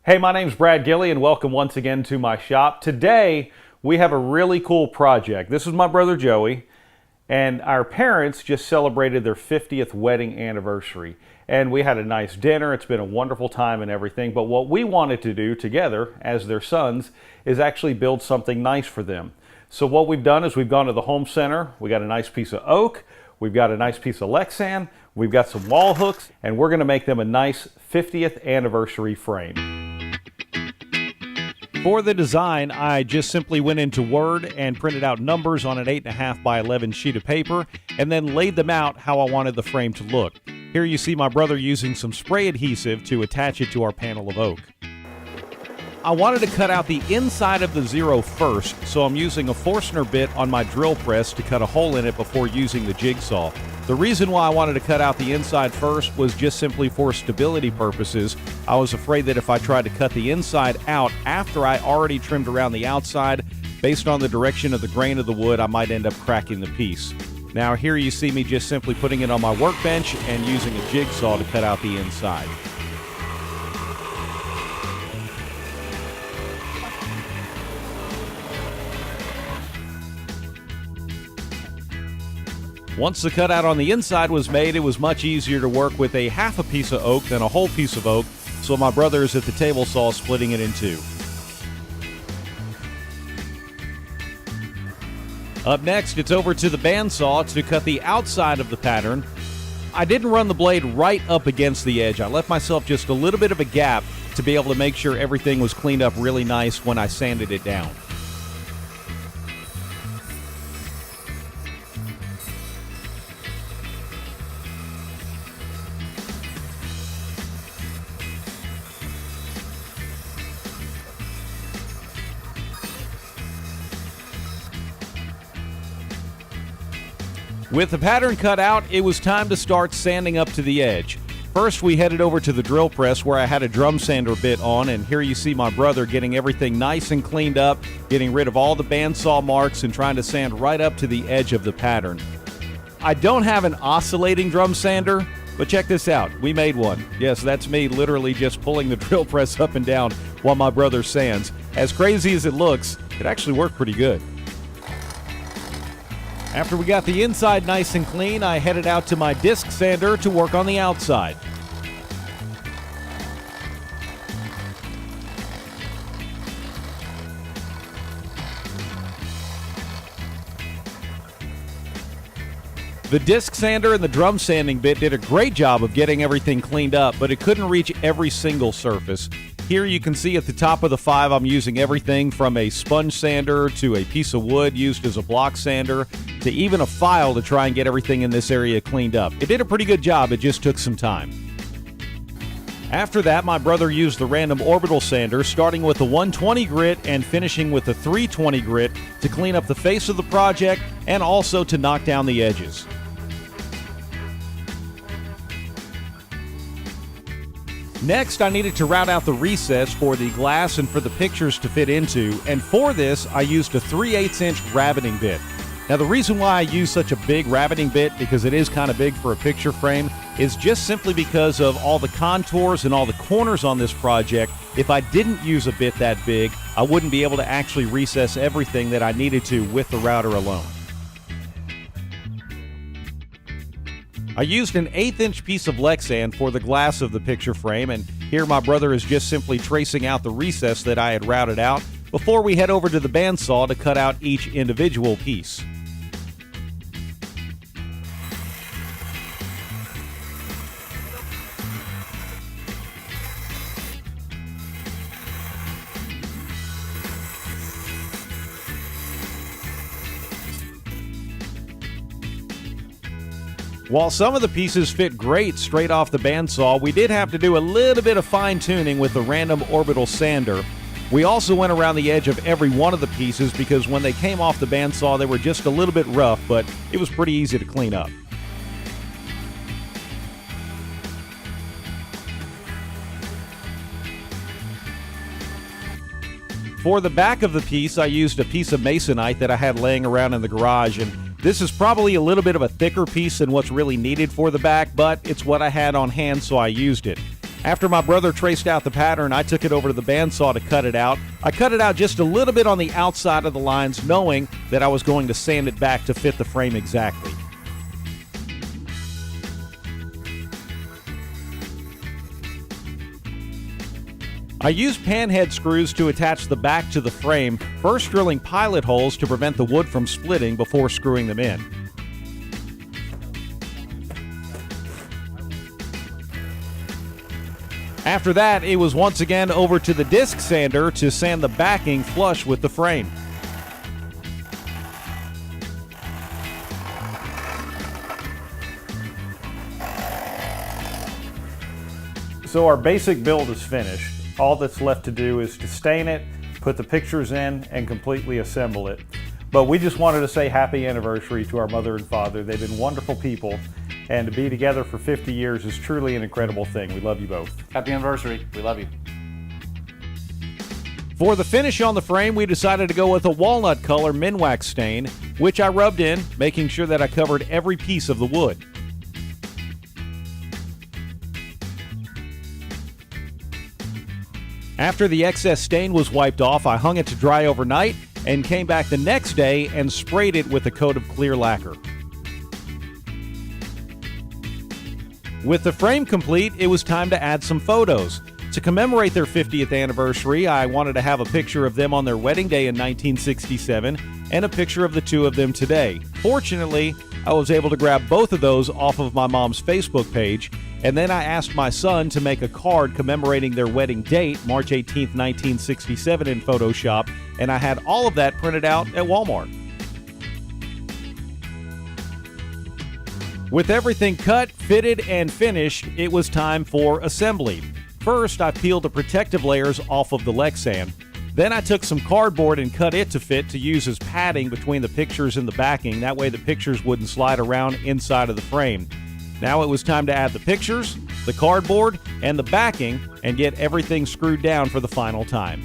Hey, my name's Brad Gilley and welcome once again to my shop. Today we have a really cool project. This is my brother Joey, and our parents just celebrated their 50th wedding anniversary. And we had a nice dinner. It's been a wonderful time and everything. But what we wanted to do together as their sons is actually build something nice for them. So what we've done is we've gone to the home center. We got a nice piece of oak. We've got a nice piece of Lexan. We've got some wall hooks, and we're going to make them a nice 50th anniversary frame. For the design, I just simply went into Word and printed out numbers on an 8.5 by 11 sheet of paper and then laid them out how I wanted the frame to look. Here you see my brother using some spray adhesive to attach it to our panel of oak. I wanted to cut out the inside of the zero first, so I'm using a Forstner bit on my drill press to cut a hole in it before using the jigsaw. The reason why I wanted to cut out the inside first was just simply for stability purposes. I was afraid that if I tried to cut the inside out after I already trimmed around the outside, based on the direction of the grain of the wood, I might end up cracking the piece. Now here you see me just simply putting it on my workbench and using a jigsaw to cut out the inside. Once the cutout on the inside was made, it was much easier to work with a half a piece of oak than a whole piece of oak, so my brother is at the table saw splitting it in two. Up next, it's over to the bandsaw to cut the outside of the pattern. I didn't run the blade right up against the edge. I left myself just a little bit of a gap to be able to make sure everything was cleaned up really nice when I sanded it down. With the pattern cut out, it was time to start sanding up to the edge. First, we headed over to the drill press where I had a drum sander bit on, and here you see my brother getting everything nice and cleaned up, getting rid of all the bandsaw marks and trying to sand right up to the edge of the pattern. I don't have an oscillating drum sander, but check this out. We made one. Yes, that's me literally just pulling the drill press up and down while my brother sands. As crazy as it looks, it actually worked pretty good. After we got the inside nice and clean, I headed out to my disc sander to work on the outside. The disc sander and the drum sanding bit did a great job of getting everything cleaned up, but it couldn't reach every single surface. Here you can see at the top of the 5 I'm using everything from a sponge sander to a piece of wood used as a block sander to even a file to try and get everything in this area cleaned up. It did a pretty good job, it just took some time. After that, my brother used the random orbital sander, starting with the 120 grit and finishing with the 320 grit to clean up the face of the project and also to knock down the edges. Next, I needed to route out the recess for the glass and for the pictures to fit into, and for this, I used a 3/8" rabbiting bit. Now, the reason why I use such a big rabbiting bit, because it is kind of big for a picture frame, is just simply because of all the contours and all the corners on this project. If I didn't use a bit that big, I wouldn't be able to actually recess everything that I needed to with the router alone. I used an 1/8" piece of Lexan for the glass of the picture frame, and here my brother is just simply tracing out the recess that I had routed out before we head over to the bandsaw to cut out each individual piece. While some of the pieces fit great straight off the bandsaw, we did have to do a little bit of fine-tuning with the random orbital sander. We also went around the edge of every one of the pieces because when they came off the bandsaw, they were just a little bit rough, but it was pretty easy to clean up. For the back of the piece, I used a piece of masonite that I had laying around in the garage, and this is probably a little bit of a thicker piece than what's really needed for the back, but it's what I had on hand, so I used it. After my brother traced out the pattern, I took it over to the bandsaw to cut it out. I cut it out just a little bit on the outside of the lines, knowing that I was going to sand it back to fit the frame exactly. I used panhead screws to attach the back to the frame, first drilling pilot holes to prevent the wood from splitting before screwing them in. After that, it was once again over to the disc sander to sand the backing flush with the frame. So our basic build is finished. All that's left to do is to stain it, put the pictures in, and completely assemble it. But we just wanted to say happy anniversary to our mother and father. They've been wonderful people, and to be together for 50 years is truly an incredible thing. We love you both. Happy anniversary. We love you. For the finish on the frame, we decided to go with a walnut color Minwax stain, which I rubbed in, making sure that I covered every piece of the wood. After the excess stain was wiped off, I hung it to dry overnight and came back the next day and sprayed it with a coat of clear lacquer. With the frame complete, it was time to add some photos. To commemorate their 50th anniversary, I wanted to have a picture of them on their wedding day in 1967 and a picture of the two of them today. Fortunately, I was able to grab both of those off of my mom's Facebook page, and then I asked my son to make a card commemorating their wedding date, March 18th, 1967 in Photoshop, and I had all of that printed out at Walmart. With everything cut, fitted, and finished, it was time for assembly. First, I peeled the protective layers off of the Lexan. Then I took some cardboard and cut it to fit to use as padding between the pictures and the backing. That way the pictures wouldn't slide around inside of the frame. Now it was time to add the pictures, the cardboard, and the backing and get everything screwed down for the final time.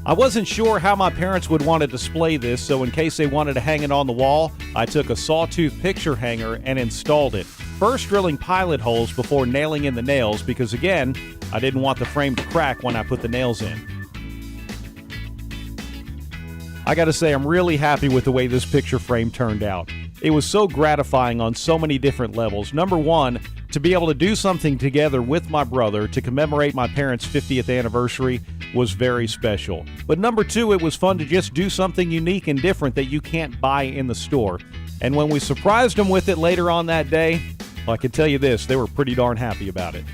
I wasn't sure how my parents would want to display this, so in case they wanted to hang it on the wall, I took a sawtooth picture hanger and installed it. First drilling pilot holes before nailing in the nails because, again, I didn't want the frame to crack when I put the nails in. I gotta say, I'm really happy with the way this picture frame turned out. It was so gratifying on so many different levels. Number one, to be able to do something together with my brother to commemorate my parents' 50th anniversary was very special. But number two, it was fun to just do something unique and different that you can't buy in the store. And when we surprised them with it later on that day, well, I can tell you this, they were pretty darn happy about it.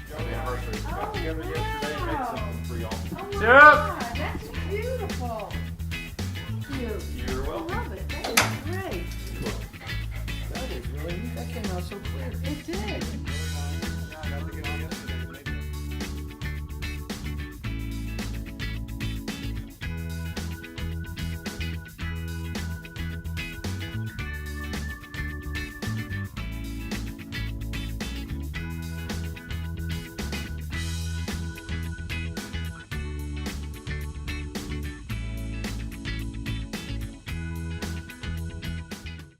That's beautiful. Cute. You're welcome. I love it. That is great. That is really, that came out so clear. It did.